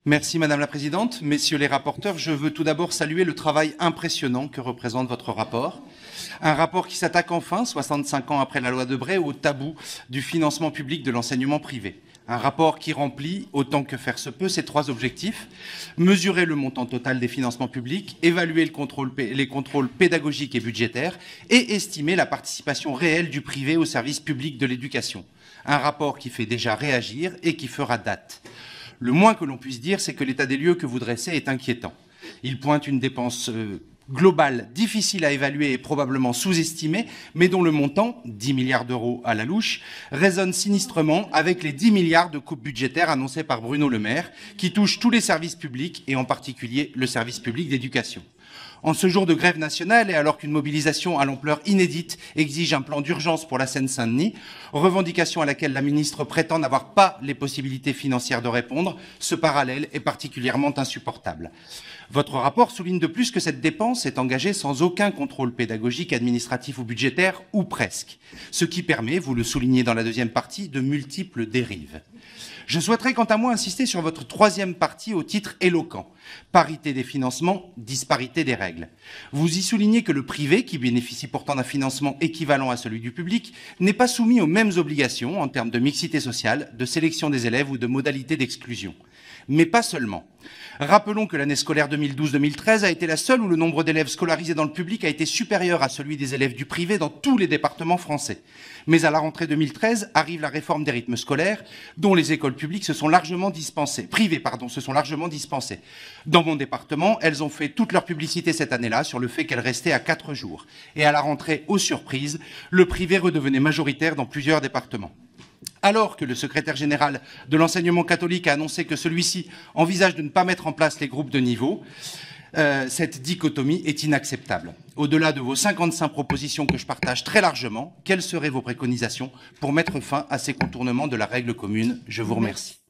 Merci Madame la Présidente. Messieurs les rapporteurs, je veux tout d'abord saluer le travail impressionnant que représente votre rapport. Un rapport qui s'attaque enfin, 65 ans après la loi Debré, au tabou du financement public de l'enseignement privé. Un rapport qui remplit, autant que faire se peut, ces trois objectifs. Mesurer le montant total des financements publics, évaluer les contrôles pédagogiques et budgétaires et estimer la participation réelle du privé au service public de l'éducation. Un rapport qui fait déjà réagir et qui fera date. Le moins que l'on puisse dire, c'est que l'état des lieux que vous dressez est inquiétant. Il pointe une dépense globale difficile à évaluer et probablement sous-estimée, mais dont le montant, 10 milliards d'euros à la louche, résonne sinistrement avec les 10 milliards de coupes budgétaires annoncées par Bruno Le Maire, qui touchent tous les services publics et en particulier le service public d'éducation. En ce jour de grève nationale et alors qu'une mobilisation à l'ampleur inédite exige un plan d'urgence pour la Seine-Saint-Denis, revendication à laquelle la ministre prétend n'avoir pas les possibilités financières de répondre, ce parallèle est particulièrement insupportable. Votre rapport souligne de plus que cette dépense est engagée sans aucun contrôle pédagogique, administratif ou budgétaire, ou presque, ce qui permet, vous le soulignez dans la deuxième partie, de multiples dérives. Je souhaiterais quant à moi insister sur votre troisième partie au titre éloquent. Parité des financements, disparité des règles. Vous y soulignez que le privé, qui bénéficie pourtant d'un financement équivalent à celui du public, n'est pas soumis aux mêmes obligations en termes de mixité sociale, de sélection des élèves ou de modalités d'exclusion. Mais pas seulement. Rappelons que l'année scolaire 2012-2013 a été la seule où le nombre d'élèves scolarisés dans le public a été supérieur à celui des élèves du privé dans tous les départements français. Mais à la rentrée 2013 arrive la réforme des rythmes scolaires, dont les écoles publiques se sont largement dispensées. Dans mon département, elles ont fait toute leur publicité cette année-là sur le fait qu'elles restaient à 4 jours. Et à la rentrée, aux surprises, le privé redevenait majoritaire dans plusieurs départements. Alors que le secrétaire général de l'enseignement catholique a annoncé que celui-ci envisage de ne pas mettre en place les groupes de niveau, cette dichotomie est inacceptable. Au-delà de vos 55 propositions que je partage très largement, quelles seraient vos préconisations pour mettre fin à ces contournements de la règle commune? Je vous remercie.